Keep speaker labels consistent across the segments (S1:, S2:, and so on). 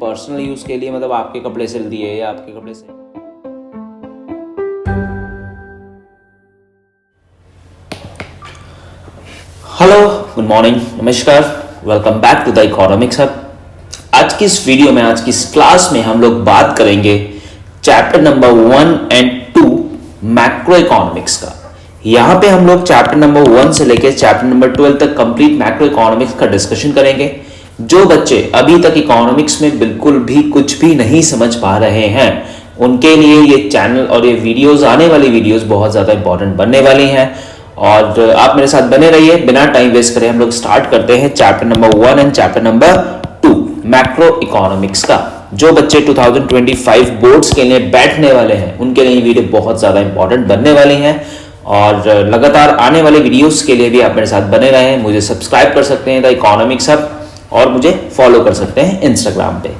S1: Personal use के लिए, मतलब आपके कपड़े सिल दिए या आपके कपड़े से। हेलो, गुड मॉर्निंग, नमस्कार, welcome back to the economics hub. आज की इस वीडियो में, आज की इस क्लास में हम लोग बात करेंगे chapter number 1 and 2 macroeconomics का। यहाँ पे हम लोग चैप्टर नंबर 1 से लेकर चैप्टर नंबर 12 तक कंप्लीट मैक्रो इकोनॉमिक्स का डिस्कशन करेंगे। जो बच्चे अभी तक इकोनॉमिक्स में बिल्कुल भी कुछ भी नहीं समझ पा रहे हैं, उनके लिए ये चैनल और ये वीडियोस, आने वाली वीडियोस बहुत ज़्यादा इंपॉर्टेंट बनने वाली हैं और आप मेरे साथ बने रहिए। बिना टाइम वेस्ट करे हम लोग स्टार्ट करते हैं chapter number 1 and chapter number 2 macroeconomics का। जो बच्चे 2025 बोर्ड्स के लिए बैठने वाले हैं, उनके लिए वीडियो बहुत ज़्यादा इंपॉर्टेंट बनने वाली हैं और लगातार आने वाले वीडियोस के लिए भी आप मेरे साथ बने रहें। मुझे सब्सक्राइब कर सकते हैं द इकोनॉमिक्स हब और मुझे फॉलो कर सकते हैं इंस्टाग्राम पे।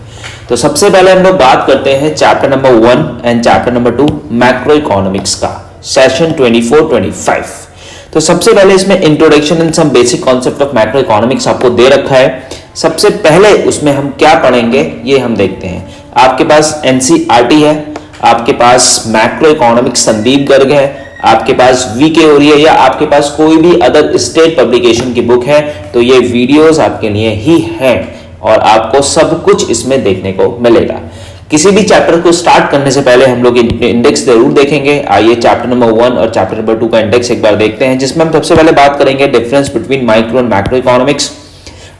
S1: तो सबसे पहले हम लोग बात करते हैं chapter number 1 and chapter number 2 macroeconomics का, सेशन 24-25। तो सबसे पहले इसमें introduction and some basic concept of macroeconomics आपको दे रखा है। सबसे पहले उसमें हम क्या पढ़ेंगे ये हम देखते हैं। आपके पास एनसीईआरटी है, आपके पास मैक्रो इकोनॉमिक्स संदीप गर्ग है, आपके पास वीके हो रही है, या आपके पास कोई भी अदर स्टेट पब्लिकेशन की बुक है, तो ये वीडियोस आपके लिए ही हैं और आपको सब कुछ इसमें देखने को मिलेगा। किसी भी चैप्टर को स्टार्ट करने से पहले हम लोग इंडेक्स जरूर देखेंगे। आइए चैप्टर नंबर 1 और चैप्टर नंबर 2 का इंडेक्स एक बार देखते हैं, जिसमें हम सबसे पहले बात करेंगे difference between micro and macro economics.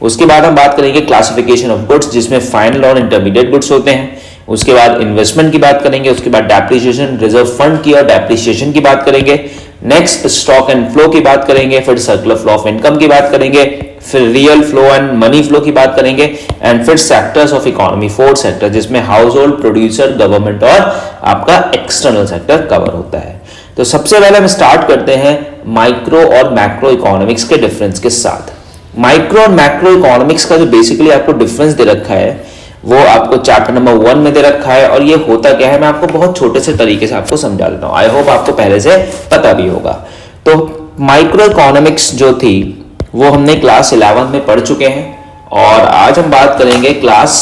S1: उसके बाद हम बात करेंगे क्लासिफिकेशन ऑफ गुड्स, जिसमें फाइनल और इंटरमीडिएट गुड्स होते हैं। उसके बाद इन्वेस्टमेंट की बात करेंगे, उसके बाद डेप्रिसिएशन, रिजर्व फंड की और डेप्रिसिएशन की बात करेंगे। नेक्स्ट स्टॉक एंड फ्लो की बात करेंगे, फिर सर्कुलर फ्लो ऑफ इनकम की बात करेंगे, फिर real flow and money flow की बात करेंगे एंड फिर सेक्टर्स ऑफ इकोनॉमी, 4 सेक्टर, जिसमें हाउस होल्ड, प्रोड्यूसर, गवर्नमेंट और आपका एक्सटर्नल सेक्टर कवर होता है। तो सबसे पहले हम स्टार्ट करते हैं माइक्रो और मैक्रो इकोनॉमिक्स के डिफरेंस के साथ। माइक्रो और मैक्रो इकोनॉमिक्स का जो बेसिकली आपको डिफरेंस दे रखा है वो आपको चैप्टर नंबर 1 में दे रखा है और ये होता क्या है मैं आपको बहुत छोटे से तरीके से आपको समझा देता हूँ। आई होप आपको पहले से पता भी होगा। तो माइक्रो इकोनॉमिक्स जो थी वो हमने क्लास 11 में पढ़ चुके हैं और आज हम बात करेंगे क्लास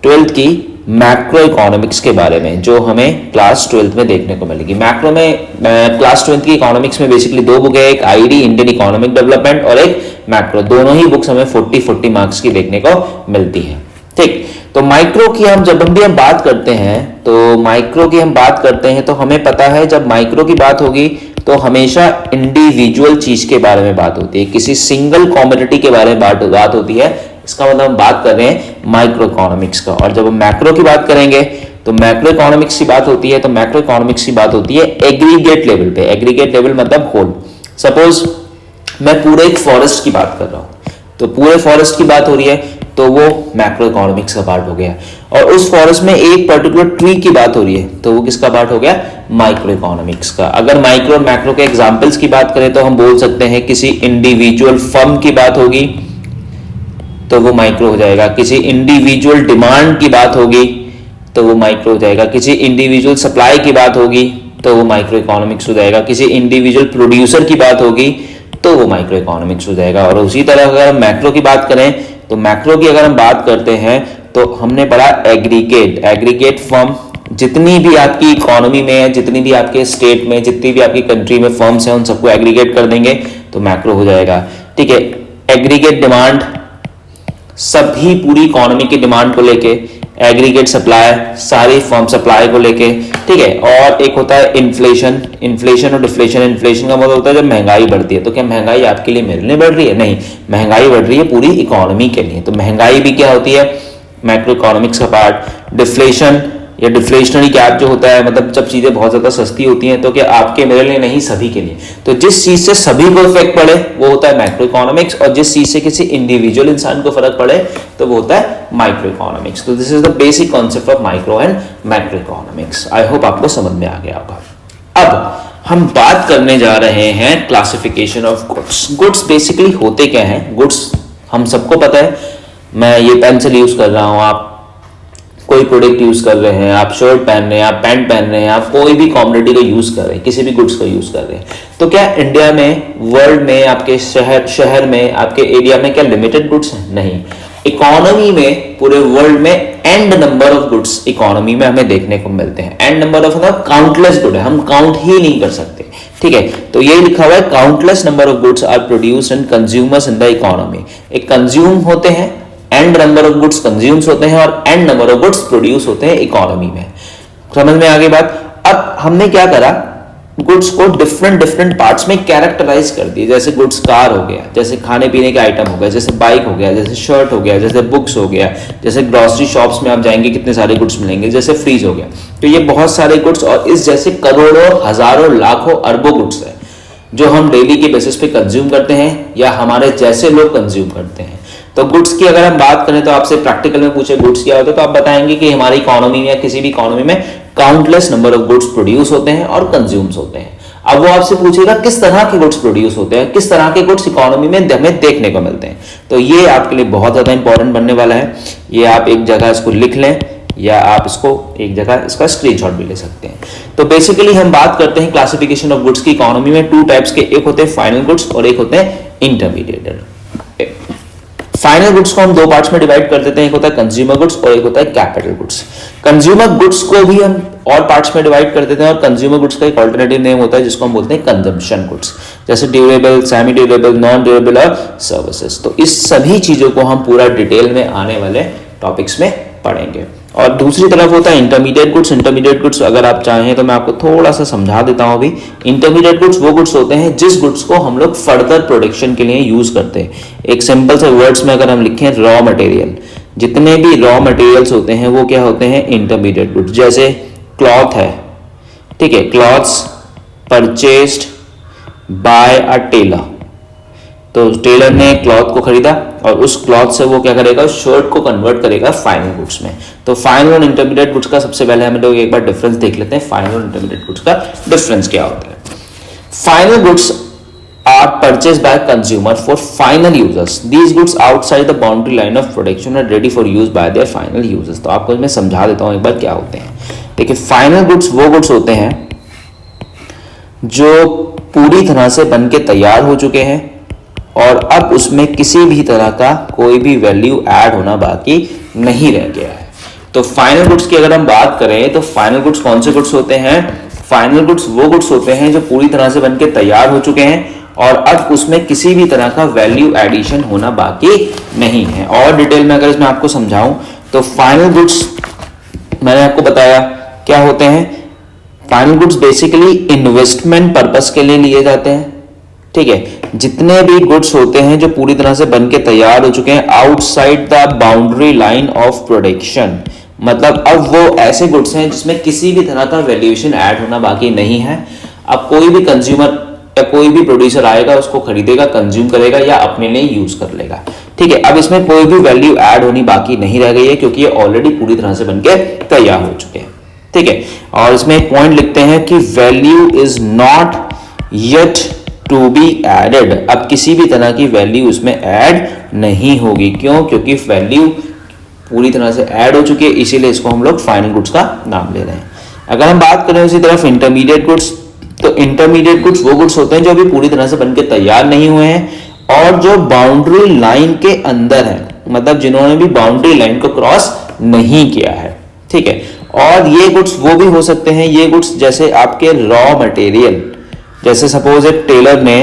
S1: 12 की मैक्रो इकोनॉमिक्स के बारे में, जो हमें क्लास 12 में देखने को मिलेगी। मैक्रो में क्लास 12 की इकोनॉमिक्स में बेसिकली 2 बुक है, एक आईडी इंडियन इकोनॉमिक डेवलपमेंट और एक मैक्रो। दोनों ही बुक्स हमें 40 मार्क्स की देखने को मिलती है। ठीक, तो माइक्रो की जब हम बात करते हैं, तो माइक्रो की हम बात करते हैं तो हमें पता है जब माइक्रो की बात होगी तो हमेशा इंडिविजुअल चीज के बारे में बात होती है, किसी सिंगल कॉमोडिटी के बारे में बात होती है। इसका मतलब हम बात कर रहे हैं माइक्रो इकोनॉमिक्स का। और जब हम मैक्रो की बात करेंगे तो मैक्रो इकोनॉमिक्स की बात होती है, तो मैक्रो इकोनॉमिक्स की बात होती है एग्रीगेट लेवल पे। एग्रीगेट लेवल मतलब होल। सपोज मैं पूरे एक फॉरेस्ट की बात कर रहा हूं, तो पूरे फॉरेस्ट की बात हो रही है तो वो मैक्रो इकोनॉमिक्स का पार्ट हो गया। और उस फॉरेस्ट में एक पर्टिकुलर ट्री की बात हो रही है तो वो किसका पार्ट हो गया? माइक्रो इकोनॉमिक्स का। अगर माइक्रो और मैक्रो के एग्जांपल्स की बात करें तो हम बोल सकते हैं किसी इंडिविजुअल फर्म की बात होगी तो वो माइक्रो हो जाएगा, किसी इंडिविजुअल डिमांड की बात होगी तो वो माइक्रो हो जाएगा, किसी इंडिविजुअल सप्लाई की बात होगी तो वो माइक्रो इकोनॉमिक्स हो जाएगा, किसी इंडिविजुअल प्रोड्यूसर की बात होगी तो वो माइक्रो इकोनॉमिक्स हो जाएगा। और उसी तरह अगर हम मैक्रो की बात करें तो मैक्रो की अगर हम बात करते हैं तो हमने पढ़ा एग्रीगेट फर्म। जितनी भी आपकी इकोनॉमी में है, जितनी भी आपके स्टेट में, जितनी भी आपकी कंट्री में फर्म्स हैं, उन सबको एग्रीगेट कर देंगे तो मैक्रो हो जाएगा। ठीक है, एग्रीगेट डिमांड, सभी पूरी इकोनॉमी की डिमांड को लेके, एग्रीगेट सप्लाई, सारी फर्म सप्लाई को लेके। ठीक है, और एक होता है इन्फ्लेशन और डिफ्लेशन। इन्फ्लेशन का मतलब होता है जब महंगाई बढ़ती है। तो क्या महंगाई आपके लिए मेरे लिए बढ़ रही है? नहीं, महंगाई बढ़ रही है पूरी इकोनॉमी के लिए। तो महंगाई भी क्या होती है? मैक्रो इकोनॉमिक्स का पार्ट। डिफ्लेशन या डिफ्लेशनरी गैप जो होता है, मतलब जब चीजें बहुत ज्यादा सस्ती होती हैं तो क्या आपके मेरे लिए नहीं, सभी के लिए। तो जिस चीज से सभी को इफेक्ट पड़े वो होता है मैक्रो इकोनॉमिक्स, और जिस चीज से किसी इंडिविजुअल इंसान को फर्क पड़े तो वो होता है माइक्रो इकोनॉमिक्स। तो this is the basic concept of micro and macro economics. I hope आपको समझ में आ गया होगा। अब हम बात करने जा रहे हैं classification of goods. Goods basically होते क्या हैं? गुड्स हम सबको पता है, मैं ये पेंसिल यूज कर रहा हूं, आप कोई प्रोडक्ट यूज कर रहे हैं, आप शर्ट पहन रहे हैं, आप पैंट पहन रहे हैं, आप कोई भी कॉमोडिटी का यूज कर रहे हैं, किसी भी गुड्स का यूज कर रहे हैं। तो क्या इंडिया में, वर्ल्ड में, आपके शहर में, आपके एरिया में क्या लिमिटेड गुड्स हैं? नहीं, इकोनॉमी में पूरे वर्ल्ड में and number of goods economy में हमें देखने को मिलते हैं। एंड नंबर ऑफ मतलब काउंटलेस गुड है, हम काउंट ही नहीं कर सकते, ठीक है। तो ये लिखा हुआ है countless number of goods are produced and consumers in the economy. एक कंज्यूम होते हैं, and number of goods consumes होते हैं और and number of goods produce होते हैं इकोनॉमी में। समझ में आगे बात। अब हमने क्या करा, गुड्स को डिफरेंट पार्ट्स में कैरेक्टराइज कर दिए। जैसे गुड्स कार हो गया, जैसे खाने पीने के आइटम हो गया, जैसे बाइक हो गया, जैसे शर्ट हो गया, जैसे बुक्स हो गया, जैसे ग्रोसरी शॉप्स में आप जाएंगे कितने सारे गुड्स मिलेंगे, जैसे फ्रीज हो गया। तो ये बहुत सारे गुड्स और इस जैसे करोड़ों, हजारों, लाखों, अरबों गुड्स है जो हम डेली के बेसिस पे कंज्यूम करते हैं या हमारे जैसे लोग कंज्यूम करते हैं। तो गुड्स की अगर हम बात करें तो आपसे प्रैक्टिकल में पूछे गुड्स क्या होता है तो आप बताएंगे कि हमारी इकोनॉमी में या किसी भी इकोनॉमी में countless number of goods produce होते हैं और कंज्यूम्स होते हैं। अब वो आपसे पूछेगा किस तरह के गुड्स प्रोड्यूस होते हैं, किस तरह के गुड्स इकोनॉमी में हमें देखने को मिलते हैं। तो ये आपके लिए बहुत ज्यादा इंपॉर्टेंट बनने वाला है। ये आप एक जगह इसको लिख लें या आप इसको एक जगह इसका स्क्रीनशॉट भी ले सकते हैं। तो बेसिकली हम बात करते हैं क्लासिफिकेशन ऑफ गुड्स की इकोनॉमी में। टू टाइप्स के, एक होते हैं फाइनल गुड्स और एक होते हैं इंटरमीडिएट। फाइनल गुड्स को हम दो पार्ट्स में डिवाइड कर देते हैं, एक होता है कंज्यूमर गुड्स और एक होता है कैपिटल गुड्स। कंज्यूमर गुड्स को भी हम और पार्ट्स में डिवाइड कर देते हैं और कंज्यूमर गुड्स का एक ऑल्टरनेटिव नेम होता है जिसको हम बोलते हैं कंजम्पशन गुड्स, जैसे durable, semi durable, non durable और सर्विसेज। तो इस सभी चीजों को हम पूरा डिटेल में आने वाले टॉपिक्स में पढ़ेंगे। और दूसरी तरफ होता है इंटरमीडिएट गुड्स। इंटरमीडिएट गुड्स अगर आप चाहें तो मैं आपको थोड़ा सा समझा देता हूं अभी। इंटरमीडिएट गुड्स वो गुड्स होते हैं जिस गुड्स को हम लोग फर्दर प्रोडक्शन के लिए यूज करते हैं। एक सिंपल से वर्ड्स में अगर हम लिखें, रॉ मटेरियल, जितने भी रॉ मटेरियल्स होते हैं वो क्या होते हैं, इंटरमीडिएट गुड्स। जैसे क्लॉथ है, ठीक है, clothes purchased bye a tailor, तो टेलर ने क्लॉथ को खरीदा और उस क्लॉथ से वो क्या करेगा, उस शर्ट को कन्वर्ट करेगा फाइनल गुड्स में। तो फाइनल और इंटरमीडिएट गुड्स का सबसे पहले हम लोग एक बार डिफरेंस देख लेते हैं। फाइनल और इंटरमीडिएट गुड्स का डिफरेंस क्या होता है। Final goods are purchased by consumer for final users. These goods outside the boundary line of production are ready for use by their final users. तो आपको मैं समझा देता हूं एक बार क्या होते हैं। देखिए, फाइनल गुड्स वो गुड्स होते हैं जो पूरी तरह से बन के तैयार हो चुके हैं और अब उसमें किसी भी तरह का कोई भी वैल्यू ऐड होना बाकी नहीं रह गया है। तो फाइनल गुड्स की अगर हम बात करें तो फाइनल गुड्स कौन से गुड्स होते हैं। फाइनल गुड्स वो गुड्स होते हैं जो पूरी तरह से बनके तैयार हो चुके हैं और अब उसमें किसी भी तरह का वैल्यू एडिशन होना बाकी नहीं है। और डिटेल में अगर इसमें आपको समझाऊं तो फाइनल गुड्स मैंने आपको बताया क्या होते हैं। Final goods basically investment purpose के लिए लिए जाते हैं, ठीक है। जितने भी गुड्स होते हैं जो पूरी तरह से बनके तैयार हो चुके हैं outside the boundary line of production, मतलब अब वो ऐसे गुड्स हैं जिसमें किसी भी तरह का वैल्यूएशन ऐड होना बाकी नहीं है। अब कोई भी कंज्यूमर या कोई भी प्रोड्यूसर आएगा, उसको खरीदेगा, कंज्यूम करेगा या अपने लिए यूज कर लेगा, ठीक है। अब इसमें कोई भी वैल्यू ऐड होनी बाकी नहीं रह गई है क्योंकि ये ऑलरेडी पूरी तरह से बनके तैयार हो चुके हैं, ठीक है। और इसमें एक पॉइंट लिखते हैं कि value is not yet to be added. अब किसी भी तरह की वैल्यू इसमें ऐड नहीं होगी। क्यों? क्योंकि वैल्यू पूरी तरह से ऐड हो चुकी है, इसीलिए इसको हम लोग फाइनल गुड्स का नाम ले रहे हैं। अगर हम बात करें उसी तरफ इंटरमीडिएट गुड्स, तो इंटरमीडिएट गुड्स वो गुड्स होते हैं जो अभी पूरी तरह से बनके तैयार नहीं हुए हैं और जो बाउंड्री लाइन के अंदर है, मतलब जिन्होंने भी बाउंड्री लाइन को क्रॉस नहीं किया है, ठीक है। और ये गुड्स वो भी हो सकते हैं, ये गुड्स जैसे आपके रॉ मटेरियल, जैसे सपोज एक टेलर ने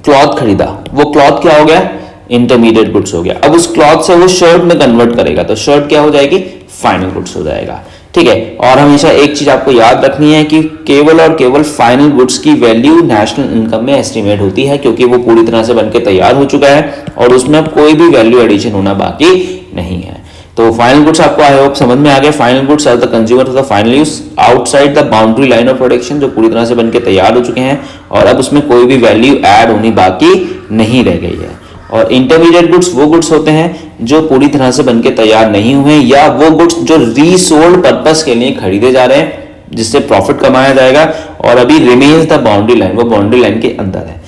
S1: क्लॉथ खरीदा, वो क्लॉथ क्या हो गया, इंटरमीडिएट गुड्स हो गया। अब उस क्लॉथ से वो शर्ट में कन्वर्ट करेगा तो शर्ट क्या हो जाएगी, फाइनल गुड्स हो जाएगा, ठीक है। और हमेशा एक चीज आपको याद रखनी है कि केवल और केवल फाइनल गुड्स की वैल्यू नेशनल इनकम में एस्टिमेट होती है क्योंकि वो पूरी तरह से बनके तैयार हो चुका है और उसमें अब कोई भी वैल्यू एडिशन होना बाकी नहीं है। तो फाइनल गुड्स आपको आई होप समझ में आ गया। Final goods are the consumer of the final use outside the boundary line of production, जो पूरी तरह से बनके तैयार हो चुके हैं और अब उसमें कोई भी वैल्यू ऐड होनी बाकी नहीं रह गई है। और इंटरमीडिएट गुड्स वो गुड्स होते हैं जो पूरी तरह से बनके तैयार नहीं हुए या वो गुड्स जो रीसोल्ड पर्पस के लिए खरीदे जा रहे हैं जिससे प्रॉफिट कमाया जाएगा और अभी रिमेन्स द बाउंड्री लाइन, वो बाउंड्री लाइन के अंदर है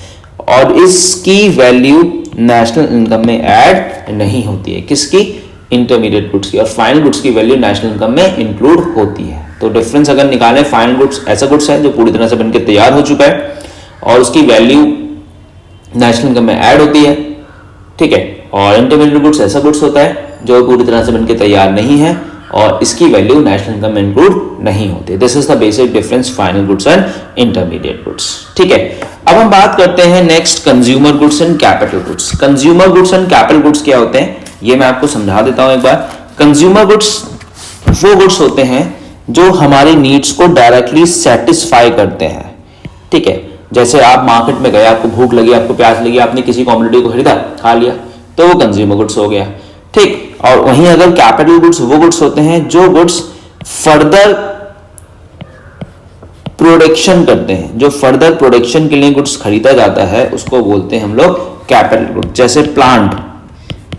S1: और इसकी वैल्यू नेशनल इनकम में ऐड नहीं होती है। किसकी, इंटरमीडिएट गुड्स की। और फाइनल गुड्स की वैल्यू नेशनल इनकम में इंक्लूड होती है। तो डिफरेंस अगर निकालें, फाइनल गुड्स ऐसा गुड्स है जो पूरी तरह से बनके तैयार हो चुका है और उसकी वैल्यू नेशनल इनकम में ऐड होती है, ठीक है। और इंटरमीडिएट गुड्स ऐसा गुड्स होता है जो पूरी तरह से बनके तैयार नहीं है और इसकी वैल्यू नेशनल इनकम में इंक्लूड नहीं होती। This is the basic difference final goods and intermediate goods, ठीक है। अब हम बात करते हैं next consumer goods and capital goods. Consumer goods and capital goods क्या होते हैं ये मैं आपको समझा देता हूं एक बार। कंज्यूमर गुड्स वो गुड्स होते हैं जो हमारी नीड्स को डायरेक्टली सेटिस्फाई करते हैं, ठीक है। जैसे आप मार्केट में गए, आपको भूख लगी, आपको प्यास लगी, आपने किसी कमोडिटी को खरीदा, खा लिया, तो वो कंज्यूमर गुड्स हो गया, ठीक। और वहीं अगर कैपिटल गुड्स वो गुड्स होते हैं जो गुड्स फर्दर प्रोडक्शन करते हैं, जो फर्दर प्रोडक्शन के लिए गुड्स खरीदा जाता है उसको बोलते हैं हम लोग कैपिटल गुड्स। जैसे प्लांट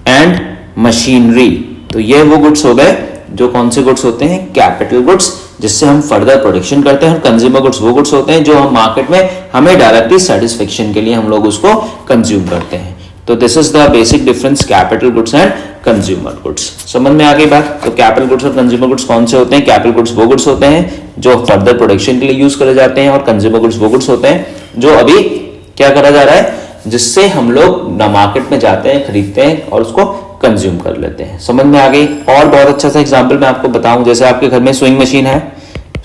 S1: एंड मशीनरी, तो ये वो गुड्स हो गए जो कौन से गुड्स होते हैं, कैपिटल गुड्स, जिससे हम फर्दर प्रोडक्शन करते हैं। कंज्यूमर गुड्स वो गुड्स होते हैं जो हम मार्केट में हमें डायरेक्टली सेटिस्फेक्शन के लिए हम लोग उसको कंज्यूम करते हैं। तो this is the basic difference capital goods and consumer goods. समझ में आ गई बात। तो कैपिटल गुड्स और कंज्यूमर गुड्स कौन से होते हैं? कैपिटल गुड्स वो गुड्स होते हैं जो फर्दर प्रोडक्शन के लिए यूज करे जाते हैं और कंज्यूमर गुड्स वो गुड्स होते हैं जो अभी क्या करा जा रहा है, जिससे हम लोग ना मार्केट में जाते हैं, खरीदते हैं और उसको कंज्यूम कर लेते हैं। समझ में आ गई। और बहुत अच्छा सा एग्जांपल मैं आपको बताऊं, जैसे आपके घर में स्विंग मशीन है,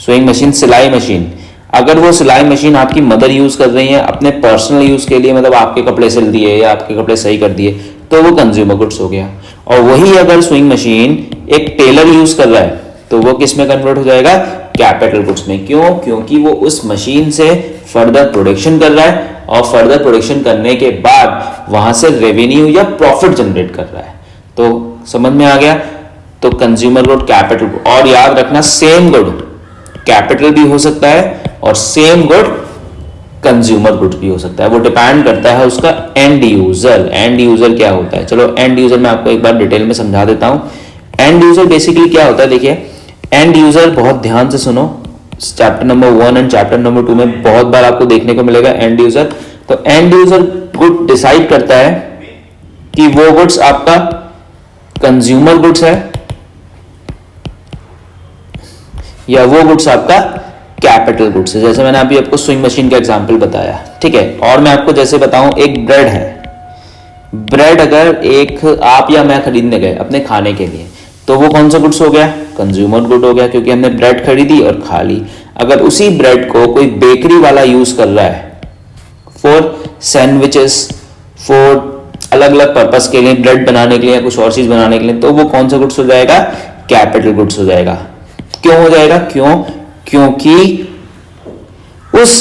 S1: स्विंग मशीन, सिलाई मशीन, अगर वो सिलाई मशीन आपकी मदर यूज कर रही है अपने पर्सनल यूज के लिए, मतलब आपके कपड़े सिल दिए या आपके कपड़े सही कर दिए, तो वो कंज्यूमर गुड्स हो गया। और वही अगर स्विंग मशीन एक टेलर यूज कर रहा है तो वो किस में कन्वर्ट हो जाएगा? कैपिटल गुड्स में। क्यों? क्योंकि वो उस मशीन से फर्दर प्रोडक्शन कर रहा है और फर्दर प्रोडक्शन करने के बाद वहां से रेवेन्यू या प्रॉफिट जनरेट कर रहा है। तो समझ में आ गया। तो कंज्यूमर गुड, कैपिटल गुड। और याद रखना, सेम गुड कैपिटल भी हो सकता है और सेम गुड कंज्यूमर गुड भी हो सकता है। वो डिपेंड करता है उसका एंड यूजर। एंड यूजर क्या होता है, चलो एंड यूजर मैं आपको एक बार डिटेल में समझा देता हूं। एंड यूजर बेसिकली क्या होता है, देखिए एंड यूजर, बहुत ध्यान से सुनो, chapter number 1 and chapter number 2 में बहुत बार आपको देखने को मिलेगा एंड यूजर। तो एंड यूजर गुड डिसाइड करता है कि वो गुड्स आपका कंज्यूमर गुड्स है या वो गुड्स आपका कैपिटल गुड्स है। जैसे मैंने अभी आपको स्विंग मशीन का एग्जांपल बताया, ठीक है। और मैं आपको जैसे बताऊं, एक ब्रेड है, ब्रेड अगर एक आप या मैं खरीदने गए अपने खाने के लिए, तो वो कौन सा गुड्स हो गया? कंज्यूमर गुड हो गया, क्योंकि हमने ब्रेड खरीदी और खा ली। अगर उसी ब्रेड को कोई बेकरी वाला यूज कर रहा है फॉर सैंडविचेस, फॉर अलग अलग पर्पस के लिए, ब्रेड बनाने के लिए या कुछ और चीज बनाने के लिए, तो वो कौन सा गुड्स हो जाएगा? कैपिटल गुड्स हो जाएगा। क्यों हो जाएगा? क्योंकि उस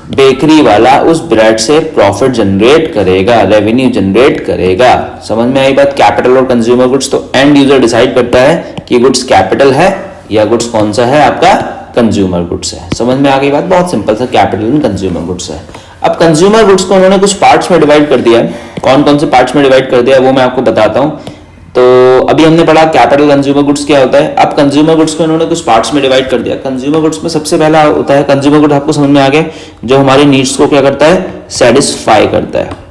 S1: बेकरी वाला उस ब्रेड से प्रॉफिट जनरेट करेगा, रेवेन्यू जनरेट करेगा। समझ में आई बात? कैपिटल और कंज्यूमर गुड्स। तो एंड यूजर डिसाइड करता है कि गुड्स कैपिटल है या गुड्स कौन सा है, आपका कंज्यूमर गुड्स है। समझ में आ गई बात? बहुत सिंपल सा, कैपिटल एंड कंज्यूमर गुड्स है। अब कंज्यूमर गुड्स को उन्होंने कुछ पार्ट्स में डिवाइड कर दिया है। कौन कौन से पार्ट्स में डिवाइड कर दिया है वो मैं आपको बताता हूं। तो अभी हमने पढ़ा कैपिटल कंज्यूमर गुड्स क्या होता है। अब कंज्यूमर गुड्स को इन्होंने कुछ पार्ट्स में डिवाइड कर दिया। कंज्यूमर गुड्स में सबसे पहला होता है, कंज्यूमर गुड आपको समझ में आ गया, जो हमारी नीड्स को क्या करता है? सेटिस्फाई करता है।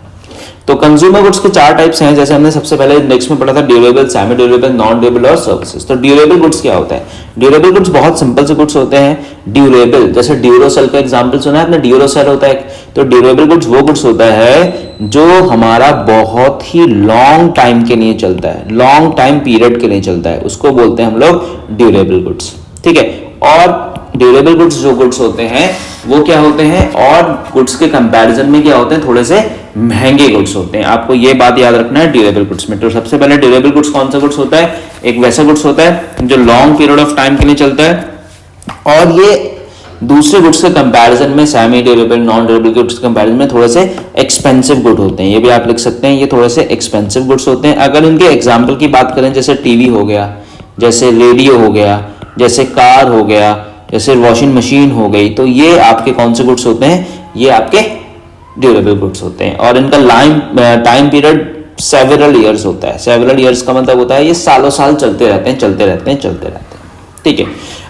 S1: तो कंज्यूमर गुड्स के 4 टाइप्स हैं, जैसे हमने सबसे पहले इंडेक्स में पढ़ा था, durable, semi durable, non durable और सर्विसेज। तो ड्यूरेबल गुड्स क्या होता है? ड्यूरेबल गुड्स बहुत सिंपल से गुड्स होते हैं। ड्यूरेबल, जैसे ड्यूरोसेल का एग्जांपल सुना है आपने, ड्यूरोसेल होता है। तो ड्यूरेबल गुड्स वो गुड्स होता है जो हमारा बहुत ही लॉन्ग टाइम के लिए चलता है, लॉन्ग टाइम पीरियड के लिए चलता है, उसको बोलते हैं हम लोग ड्यूरेबल गुड्स, ठीक है। और ड्यूरेबल गुड्स जो गुड्स होते हैं वो क्या होते हैं, और गुड्स के कंपैरिजन में क्या होते हैं, थोड़े से महंगे गुड्स होते हैं। आपको ये बात याद रखना है ड्यूरेबल गुड्स में। तो सबसे पहले ड्यूरेबल गुड्स कौन सा गुड्स होता है? एक वैसा गुड्स होता है जो लॉन्ग पीरियड ऑफ टाइम के लिए चलता है और ये दूसरे गुड्स के कंपैरिजन में, semi durable, non durable goods के कंपैरिजन में थोड़े से एक्सपेंसिव गुड होते हैं। ये भी आप लिख सकते हैं, ये थोड़े से एक्सपेंसिव गुड्स होते हैं। अगर इनके एग्जाम्पल की बात करें, जैसे टीवी हो गया, जैसे रेडियो हो गया, जैसे कार हो गया, जैसे वॉशिंग मशीन हो गई, तो ये आपके कौन से गुड्स होते हैं? ये आपके ड्यूरेबल गुड्स होते हैं। और इनका टाइम पीरियड सेवरल ईयर्स होता है। सेवरल ईयर्स का मतलब होता है ये सालों साल चलते रहते हैं, ठीक है।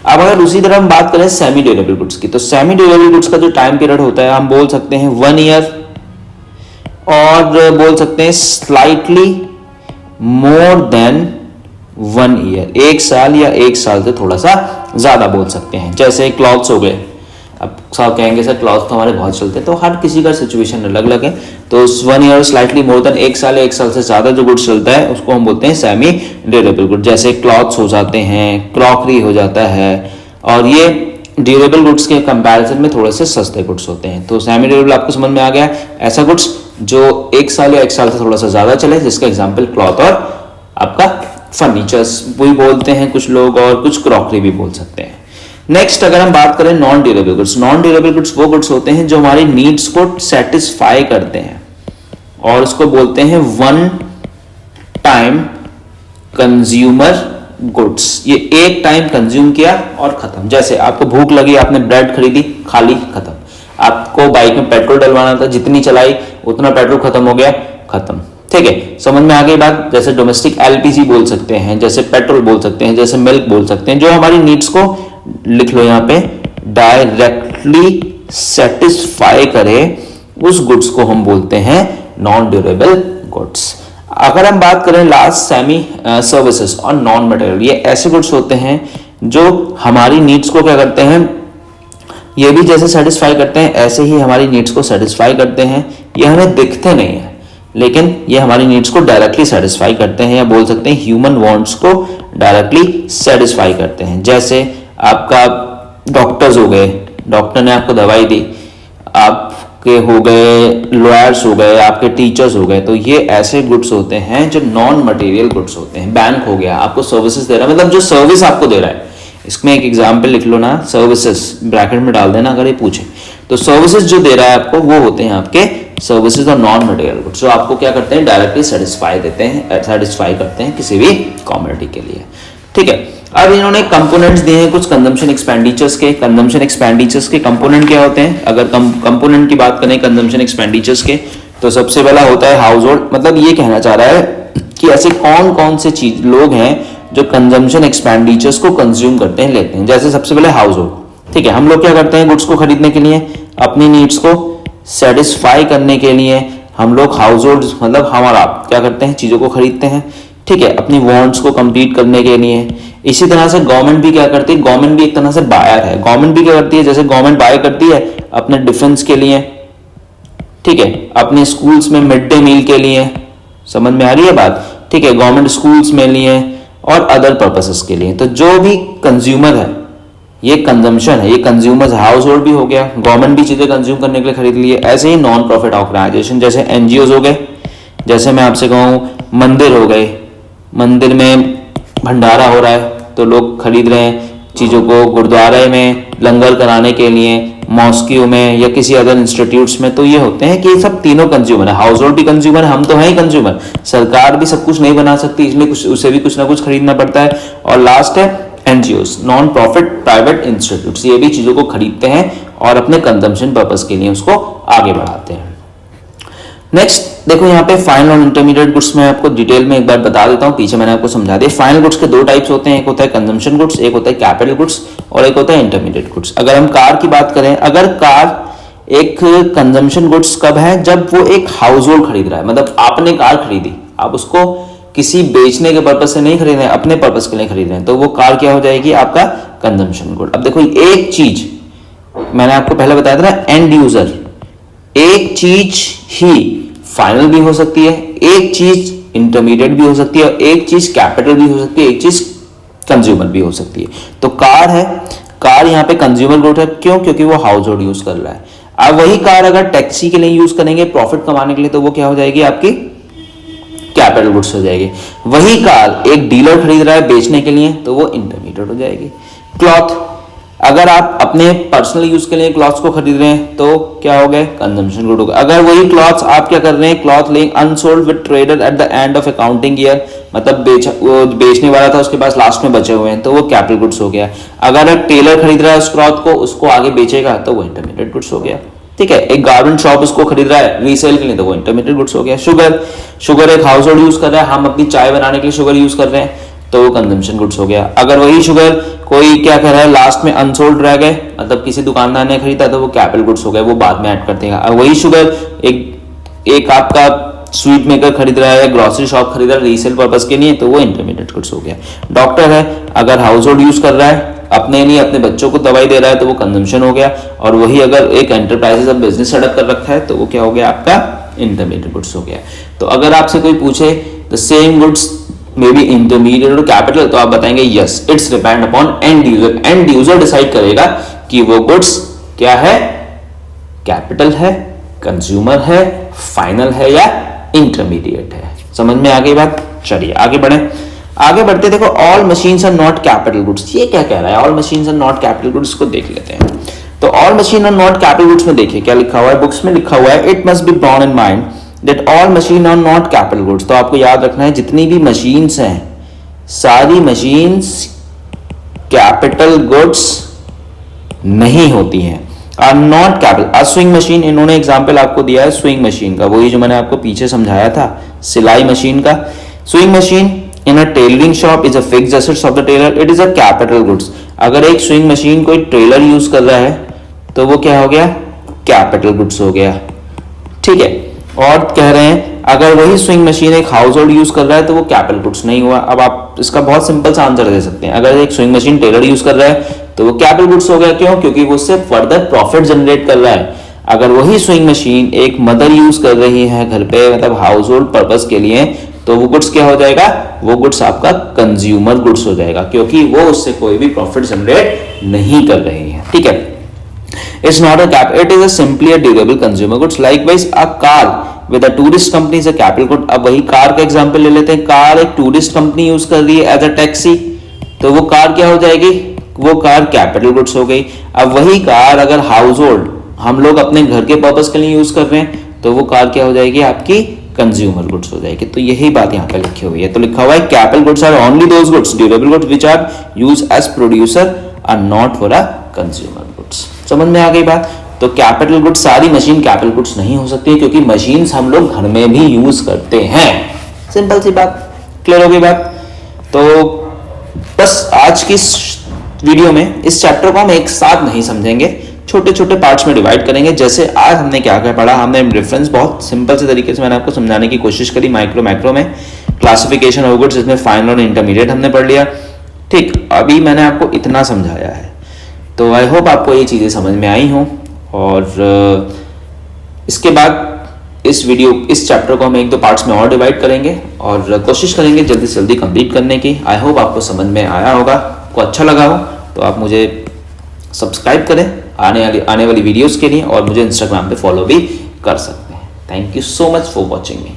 S1: अब अगर उसी तरह हम बात करें सेमी ड्यूरेबल गुड्स की, तो सेमी ड्यूरेबल गुड्स का जो टाइम पीरियड होता है, हम बोल सकते हैं 1 ईयर और बोल सकते हैं स्लाइटली मोर देन 1 ईयर, 1 साल या 1 साल से थोड़ा सा ज्यादा बोल सकते हैं। जैसे क्लॉथ्स हो गए, अब सब कहेंगे सर क्लॉथ तो हमारे बहुत चलते हैं, तो हर किसी का सिचुएशन अलग अलग है। तो 1 ईयर स्लाइटली मोर देन 1 साल या 1 साल से ज्यादा जो गुड्स चलता है उसको हम बोलते हैं सेमी ड्यूरेबल गुड। जैसे क्लॉथ्स हो जाते हैं, क्रॉकरी हो जाता है, और ये ड्यूरेबल गुड्स के कंपैरिजन में थोड़े से सस्ते गुड्स होते हैं। तो सेमी ड्यूरेबल आपको समझ में आ गया, ऐसा गुड्स जो 1 साल या 1 साल से थोड़ा सा ज्यादा चले, जिसका एग्जाम्पल क्लॉथ और आपका फर्नीचर्स भी बोलते हैं कुछ लोग, और कुछ क्रॉकरी भी बोल सकते हैं। नेक्स्ट अगर हम बात करें non durable goods, non durable goods वो गुड्स होते हैं जो हमारी नीड्स को सेटिस्फाई करते हैं, और उसको बोलते हैं वन टाइम कंज्यूमर गुड्स। ये एक टाइम कंज्यूम किया और खत्म। जैसे आपको भूख लगी, आपने ब्रेड खरीदी, खा ली, खत्म। आपको बाइक में पेट्रोल डलवाना था, जितनी चलाई उतना पेट्रोल खत्म हो गया, खत्म। ठीक है, समझ में आ गई बात। जैसे डोमेस्टिक एलपीजी बोल सकते हैं, जैसे पेट्रोल बोल सकते हैं, जैसे मिल्क बोल सकते हैं, जो हमारी नीड्स को, लिख लो यहाँ पे, डायरेक्टली सेटिस्फाई करे, उस गुड्स को हम बोलते हैं नॉन ड्यूरेबल गुड्स। अगर हम बात करें लास्ट, सेमी सर्विसेज और नॉन मटेरियल, ये ऐसे गुड्स होते हैं जो हमारी नीड्स को क्या करते हैं, ये भी जैसे सेटिस्फाई करते हैं ऐसे ही हमारी नीड्स को सेटिस्फाई करते हैं। ये हमें दिखते नहीं है, लेकिन ये हमारी नीड्स को डायरेक्टली सेटिस्फाई करते हैं, या बोल सकते हैं ह्यूमन वांट्स को डायरेक्टली सेटिस्फाई करते हैं। जैसे आपका डॉक्टर्स हो गए, डॉक्टर ने आपको दवाई दी, आपके हो गए लॉयर्स हो गए, आपके टीचर्स हो गए, तो ये ऐसे गुड्स होते हैं जो नॉन मटेरियल गुड्स होते हैं। बैंक हो गया, आपको सर्विसेज दे रहा है, मतलब जो सर्विस आपको दे रहा है। इसमें एक एग्जाम्पल लिख लो ना, सर्विसेज ब्रैकेट में डाल देना अगर ये पूछे तो। सर्विसेज जो दे रहा है आपको वो होते हैं आपके सर्विसेज और नॉन मटेरियल गुड्स, जो आपको क्या करते हैं, डायरेक्टली सेटिस्फाई देते हैं, सेटिस्फाई करते हैं किसी भी कॉमोडिटी के लिए। ठीक है, अब इन्होंने कंपोनेंट्स दिए हैं कुछ कंजम्पशन एक्सपेंडिचर्स के। कंजम्पशन एक्सपेंडिचर्स के कंपोनेंट क्या होते हैं, अगर कंपोनेंट की बात करें कंजम्पशन एक्सपेंडिचर्स के, तो सबसे पहला होता है हाउस होल्ड। मतलब ये कहना चाह रहा है कि ऐसे कौन कौन से चीज लोग हैं जो कंजम्पशन एक्सपेंडिचर्स को कंज्यूम करते हैं, लेते हैं। जैसे सबसे पहले हाउस होल्ड। ठीक है, हम लोग क्या करते हैं, गुड्स को खरीदने के लिए, अपनी नीड्स को सेटिस्फाई करने के लिए हम लोग हाउस होल्ड, मतलब हम और आप क्या करते हैं, चीजों को खरीदते हैं। ठीक है, अपनी वांट्स को कंप्लीट करने के लिए। इसी तरह से गवर्नमेंट भी क्या करती है, गवर्नमेंट भी एक तरह से बायर है। गवर्नमेंट भी क्या करती है, जैसे गवर्नमेंट बाय करती है अपने डिफेंस के लिए, ठीक है, अपने स्कूल्स में मिड डे मील के लिए, समझ में आ रही है बात। ठीक है, गवर्नमेंट स्कूल्स में लिए और अदर पर्पसेस के लिए। तो जो भी कंज्यूमर है, ये कंजम्पशन है, ये कंज्यूमर्स, हाउस होल्ड भी हो गया, गवर्नमेंट भी चीजें कंज्यूम करने के लिए खरीद लिए। ऐसे ही नॉन प्रॉफिट ऑर्गेनाइजेशन जैसे एनजीओ हो गए, जैसे मैं आपसे कहूँ मंदिर हो गए, मंदिर में भंडारा हो रहा है तो लोग खरीद रहे हैं चीजों को, गुरुद्वारे में लंगर कराने के लिए, मॉस्कियो में या किसी अदर इंस्टीट्यूट्स में। तो ये होते हैं कि ये सब तीनों कंज्यूमर है, हाउस होल्ड भी कंज्यूमर है, हम तो हैं ही कंज्यूमर। सरकार भी सब कुछ नहीं बना सकती, इसलिए कुछ उसे भी कुछ ना कुछ खरीदना पड़ता है। और लास्ट है NGOs, non profit private institutes, ये भी चीजों को खरीदते हैं और अपने कंजम्पशन पर्पस के लिए उसको आगे बढ़ाते हैं। नेक्स्ट देखो यहाँ पे फाइनल और इंटरमीडिएट गुड्स में आपको डिटेल में एक बार बता देता हूँ, पीछे मैंने आपको समझा दिया। फाइनल गुड्स के दो टाइप्स होते हैं, एक होता है कंजम्पशन गुड्स, एक होता है कैपिटल गुड्स, और एक होता है इंटरमीडिएट गुड्स। अगर हम कार की बात करें, अगर कार एक कंजम्पशन गुड्स कब है, जब वो एक हाउस होल्ड खरीद रहा है, मतलब आपने कार खरीदी, आप उसको किसी बेचने के पर्पज से नहीं खरीद रहे हैं, अपने पर्पज के लिए खरीद रहे हैं, तो वो कार क्या हो जाएगी, आपका कंजम्पशन गुड। अब देखो एक चीज मैंने आपको पहले बताया था ना, एंड यूजर, एक चीज ही फाइनल भी हो सकती है, एक चीज इंटरमीडिएट भी हो सकती है, और एक चीज कैपिटल भी हो सकती है, एक चीज कंज्यूमर भी हो सकती है। तो कार है, कार यहाँ पे कंज्यूमर गुड है, क्यों, क्योंकि वो हाउस होल्ड यूज कर रहा है। अब वही कार अगर टैक्सी के लिए यूज करेंगे, प्रॉफिट कमाने के लिए, तो वो क्या हो जाएगी, आपकी कैपिटल गुड्स हो जाएगी। वही कार एक डीलर खरीद रहा है बेचने के लिए, तो वो इंटरमीडिएट हो जाएगी। क्लॉथ, अगर आप अपने पर्सनल यूज के लिए क्लॉथ्स को खरीद रहे हैं तो क्या हो गए, कंजम्पशन गुड हो गए। अगर वही क्लॉथ्स आप क्या कर रहे हैं, cloth lying unsold with trader at the end of accounting year, मतलब वो बेचने वाला था, उसके पास लास्ट में बचे हुए हैं, तो वो कैपिटल गुड्स हो गया। अगर एक टेलर खरीद रहा है उस क्लॉथ को, उसको आगे बेचेगा, तो वो इंटरमीडिएट गुड्स हो गया। ठीक है, एक गारमेंट शॉप उसको खरीद रहा है रीसेल के लिए, तो वो इंटरमीडिएट गुड्स हो गया। शुगर एक हाउस होल्ड यूज कर रहा है, हम अपनी चाय बनाने के लिए शुगर यूज कर रहे हैं, तो वो कंजम्पशन गुड्स हो गया। अगर वही शुगर कोई क्या कर रहा है, लास्ट में अनसोल्ड रह गए, मतलब किसी दुकानदार ने खरीदा, तो वो कैपिटल गुड्स हो गए, वो बाद में ऐड कर देगा। और वही शुगर एक आपका स्वीट मेकर खरीद रहा है, ग्रोसरी शॉप खरीद रहा है रीसेल पर्पस के लिए, तो वो इंटरमीडिएट गुड्स हो गया। डॉक्टर है, अगर हाउस होल्ड यूज कर रहा है अपने नहीं अपने बच्चों को दवाई दे रहा है तो वो कंजम्पशन हो गया, और वही अगर एक एंटरप्राइजेस अब बिजनेस सेटअप कर रखा है तो वो क्या हो गया, आपका इंटरमीडिएट गुड्स हो गया। तो अगर आपसे कोई पूछे the same goods may be intermediate और कैपिटल, तो आप बताएंगे yes, it's depend upon and user. And user decide करेगा कि वो गुड्स क्या है, कैपिटल है, कंज्यूमर है, फाइनल है या इंटरमीडिएट है। समझ में आ गई बात? चलिए आगे बढ़े। आगे बढ़ते देखो, all machines are not capital goods, ये क्या कह रहा है, all machines are not capital goods को देख लेते हैं। तो all machine are not capital goods में देखिए क्या लिखा हुआ है, बुक्स में लिखा हुआ है, it must be borne in mind that all machine are not capital goods. तो आपको याद रखना है जितनी भी मशीन्स हैं सारी मशीन्स कैपिटल गुड्स नहीं होती हैं, are not capital. Swing machine, इन्होंने एग्जाम्पल आपको दिया है स्विंग मशीन का, वही जो मैंने आपको पीछे समझाया था सिलाई मशीन का। Swing machine in a tailoring shop is a fixed assets of the tailor, it is a capital goods. अगर एक स्विंग मशीन कोई टेलर यूज कर रहा है तो वो क्या हो गया, कैपिटल गुड्स हो गया, ठीक है। और कह रहे हैं अगर वही स्विंग मशीन एक हाउस होल्ड यूज कर रहा है तो वो कैपिटल गुड्स नहीं हुआ। अब आप इसका बहुत सिंपल सा आंसर दे सकते हैं, अगर एक स्विंग मशीन टेलर यूज कर रहा है तो वो कैपिटल गुड्स हो गया, क्यों, क्योंकि वो उससे फर्दर प्रॉफिट जनरेट कर रहा है। अगर वही स्विंग मशीन एक मदर यूज कर रही है घर पे, मतलब हाउस होल्ड पर्पस के लिए, तो वो गुड्स क्या हो जाएगा, वो गुड्स आपका कंज्यूमर गुड्स हो जाएगा, क्योंकि वो उससे कोई भी प्रॉफिट जनरेट नहीं कर रही है, ठीक है। It's not a cap, it is a simply a durable consumer goods. Likewise, a car with a tourist company is a capital good. अब वही कार का एग्जांपल ले लेते हैं, कार एक टूरिस्ट कंपनी यूज कर रही है एज अ टैक्सी, तो वो कार क्या हो जाएगी, वो कार कैपिटल गुड्स हो गई। अब वही कार अगर हाउस होल्ड हम लोग अपने घर के पर्पस के लिए यूज कर रहे हैं तो वो कार क्या हो जाएगी, आपकी कंज्यूमर गुड्स हो जाएगी। तो यही बात यहाँ पे लिखी हुई है। तो लिखा हुआ है capital goods are only those goods, durable goods which are used as producer are not for a consumer goods. समझ में आ गई बात? तो कैपिटल गुड्स, सारी मशीन कैपिटल गुड्स नहीं हो सकती, क्योंकि मशीन्स हम लोग घर में भी यूज करते हैं। सिंपल सी बात, क्लियर हो गई बात? तो बस आज की वीडियो में इस चैप्टर को हम एक साथ नहीं समझेंगे, छोटे छोटे पार्ट्स में डिवाइड करेंगे। जैसे आज हमने क्या क्या पढ़ा, हमने रेफरेंस बहुत सिंपल से तरीके से मैंने आपको समझाने की कोशिश करी, माइक्रो मैक्रो में क्लासिफिकेशन ऑफ गुड्स, इसमें फाइनल और इंटरमीडिएट हमने पढ़ लिया, ठीक। अभी मैंने आपको इतना समझाया है, तो आई होप आपको ये चीज़ें समझ में आई हों। और इसके बाद इस चैप्टर को हम 1-2 पार्ट्स में और डिवाइड करेंगे और कोशिश करेंगे जल्दी से जल्दी कंप्लीट करने की। आई होप आपको समझ में आया होगा, आपको अच्छा लगा हो तो आप मुझे सब्सक्राइब करें आने वाली वीडियोस के लिए, और मुझे इंस्टाग्राम पे फॉलो भी कर सकते हैं। Thank you so much for watching me.